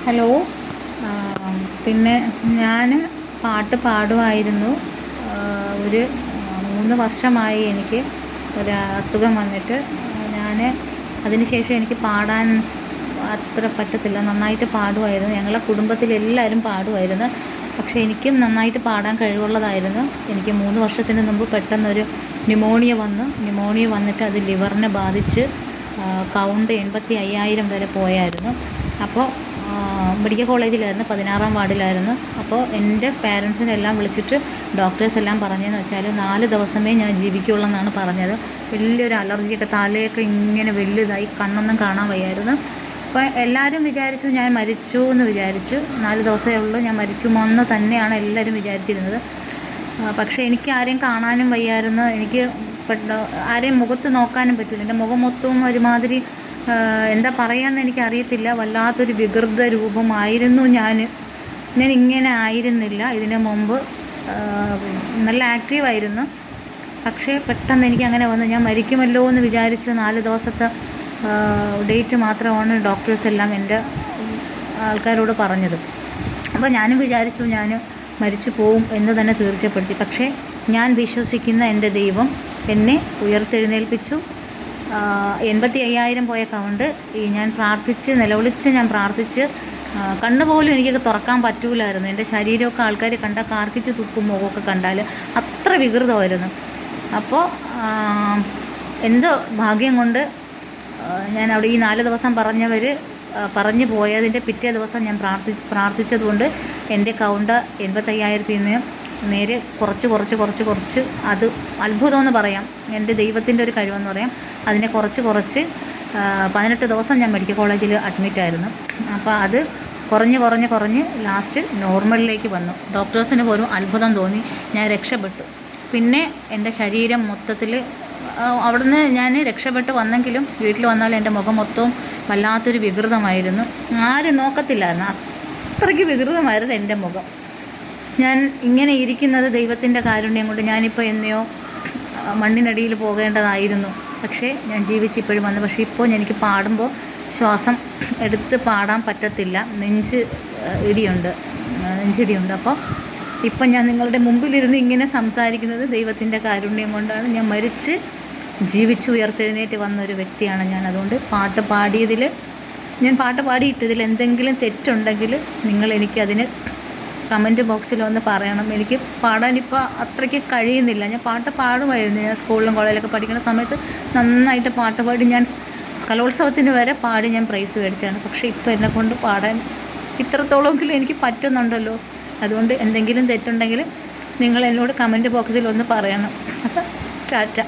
Hello. പിന്നെ ഞാൻ പാട്ട് പാടുമായിരുന്നു. ഒരു 3 വർഷമായി എനിക്ക് ഒരു അസുഖം വന്നിട്ട്. ഞാൻ അതിന് ശേഷം എനിക്ക് പാടാൻ അത്ര പറ്റത്തില്ല. നന്നായിട്ട് പാടുമായിരുന്നു. ഞങ്ങളെ കുടുംബത്തിലെല്ലാവരും പാടുമായിരുന്നു. പക്ഷേ എനിക്കും നന്നായിട്ട് പാടാൻ കഴിവുള്ളതായിരുന്നു. എനിക്ക് 3 വർഷത്തിന് മുമ്പ് പെട്ടെന്നൊരു ന്യൂമോണിയ വന്നിട്ട് അത് ലിവറിനെ ബാധിച്ച് കൗണ്ട് 85,000 വരെ പോയായിരുന്നു. അപ്പോൾ മെഡിക്കൽ കോളേജിലായിരുന്നു, 16-ാം വാർഡിലായിരുന്നു. അപ്പോൾ എൻ്റെ പാരൻസിനെല്ലാം വിളിച്ചിട്ട് ഡോക്ടേഴ്സ് എല്ലാം പറഞ്ഞതെന്ന് വെച്ചാൽ 4 ദിവസമേ ഞാൻ ജീവിക്കുള്ളൂ എന്നാണ് പറഞ്ഞത്. വലിയൊരു അലർജിയൊക്കെ, തലയൊക്കെ ഇങ്ങനെ വലുതായി, കണ്ണൊന്നും കാണാൻ വയ്യായിരുന്നു. അപ്പോൾ എല്ലാവരും വിചാരിച്ചു ഞാൻ മരിച്ചു എന്ന് വിചാരിച്ചു. 4 ദിവസമേ ഉള്ളൂ, ഞാൻ മരിക്കുമോയെന്ന് തന്നെയാണ് എല്ലാവരും വിചാരിച്ചിരുന്നത്. പക്ഷേ എനിക്ക് ആരെയും കാണാനും വയ്യായിരുന്നു. എനിക്ക് ആരെയും മുഖത്ത് നോക്കാനും പറ്റില്ല. എൻ്റെ മുഖം മൊത്തവും ഒരുമാതിരി എന്താ പറയാമെന്ന് എനിക്കറിയത്തില്ല. വല്ലാത്തൊരു വികൃത രൂപമായിരുന്നു ഞാൻ ഇങ്ങനെ ആയിരുന്നില്ല ഇതിന് മുമ്പ്. നല്ല ആക്റ്റീവായിരുന്നു. പക്ഷേ പെട്ടെന്ന് എനിക്ക് അങ്ങനെ വന്നു. ഞാൻ മരിക്കുമല്ലോ എന്ന് വിചാരിച്ച് 4 ദിവസത്തെ ഡേറ്റ് മാത്രമാണ് ഡോക്ടേഴ്സ് എല്ലാം എൻ്റെ ആൾക്കാരോട് പറഞ്ഞത്. അപ്പോൾ ഞാനും വിചാരിച്ചു ഞാൻ മരിച്ചു പോവും എന്ന് തന്നെ തീർച്ചപ്പെടുത്തി. പക്ഷേ ഞാൻ വിശ്വസിക്കുന്ന എൻ്റെ ദൈവം എന്നെ ഉയർത്തെഴുന്നേൽപ്പിച്ചു. 85,000 പോയ കൗണ്ട് ഞാൻ പ്രാർത്ഥിച്ച് ഞാൻ പ്രാർത്ഥിച്ച് കണ്ണുപോലും എനിക്കൊക്കെ തുറക്കാൻ പറ്റൂലായിരുന്നു. എൻ്റെ ശരീരമൊക്കെ ആൾക്കാർ കണ്ടാൽ കാർക്കിച്ച് തുപ്പും, മുഖമൊക്കെ കണ്ടാൽ അത്ര വികൃതമായിരുന്നു. അപ്പോൾ എന്തോ ഭാഗ്യം കൊണ്ട് ഞാൻ അവിടെ ഈ 4 ദിവസം പറഞ്ഞു പോയതിൻ്റെ പിറ്റേ ദിവസം ഞാൻ പ്രാർത്ഥിച്ചതുകൊണ്ട് എൻ്റെ കൗണ്ട് 85,000-ൽ നിന്ന് നേരെ കുറച്ച് അത് അത്ഭുതമെന്ന് പറയാം. എൻ്റെ ദൈവത്തിൻ്റെ ഒരു കഴിവെന്ന് പറയാം. അതിനെ കുറച്ച് 18 ദിവസം ഞാൻ മെഡിക്കൽ കോളേജിൽ അഡ്മിറ്റായിരുന്നു. അപ്പോൾ അത് കുറഞ്ഞ് ലാസ്റ്റ് നോർമലിലേക്ക് വന്നു. ഡോക്ടേഴ്സിന് പോലും അത്ഭുതം തോന്നി. ഞാൻ രക്ഷപ്പെട്ടു. പിന്നെ എൻ്റെ ശരീരം മൊത്തത്തിൽ അവിടുന്ന് ഞാൻ രക്ഷപ്പെട്ട് വന്നെങ്കിലും വീട്ടിൽ വന്നാൽ എൻ്റെ മുഖം മൊത്തവും വല്ലാത്തൊരു വികൃതമായിരുന്നു. ആരും നോക്കത്തില്ലായിരുന്നു, അത്രയ്ക്ക് വികൃതമായിരുന്നു എൻ്റെ മുഖം. ഞാൻ ഇങ്ങനെ ഇരിക്കുന്നത് ദൈവത്തിൻ്റെ കാരുണ്യം കൊണ്ട്. ഞാനിപ്പോൾ എന്നെയോ മണ്ണിനടിയിൽ പോകേണ്ടതായിരുന്നു. പക്ഷേ ഞാൻ ജീവിച്ചിപ്പോഴും വന്നു. പക്ഷേ ഇപ്പോൾ എനിക്ക് പാടുമ്പോൾ ശ്വാസം എടുത്ത് പാടാൻ പറ്റത്തില്ല. നെഞ്ചിടിയുണ്ട്. അപ്പോൾ ഇപ്പം ഞാൻ നിങ്ങളുടെ മുമ്പിലിരുന്ന് ഇങ്ങനെ സംസാരിക്കുന്നത് ദൈവത്തിൻ്റെ കാരുണ്യം കൊണ്ടാണ്. ഞാൻ മരിച്ച് ജീവിച്ച് ഉയർത്തെഴുന്നേറ്റ് വന്നൊരു വ്യക്തിയാണ് ഞാൻ. അതുകൊണ്ട് പാട്ട് പാടിയിട്ടതിൽ എന്തെങ്കിലും തെറ്റുണ്ടെങ്കിൽ നിങ്ങൾ എനിക്കതിന് കമൻറ്റ് ബോക്സിൽ ഒന്ന് പറയണം. എനിക്ക് പാടാനിപ്പോൾ അത്രയ്ക്ക് കഴിയുന്നില്ല. ഞാൻ പാട്ട് പാടുമായിരുന്നു. ഞാൻ സ്കൂളിലും കോളേജിലൊക്കെ പഠിക്കുന്ന സമയത്ത് നന്നായിട്ട് പാട്ട് പാടി ഞാൻ കലോത്സവത്തിന് വരെ പാടി ഞാൻ പ്രൈസ് മേടിച്ചതാണ്. പക്ഷേ ഇപ്പോൾ എന്നെക്കൊണ്ട് പാടാൻ ഇത്രത്തോളമെങ്കിലും എനിക്ക് പറ്റുന്നുണ്ടല്ലോ. അതുകൊണ്ട് എന്തെങ്കിലും തെറ്റുണ്ടെങ്കിൽ നിങ്ങൾ എന്നോട് കമൻറ്റ് ബോക്സിൽ ഒന്ന് പറയണം. അപ്പോൾ ടാറ്റ.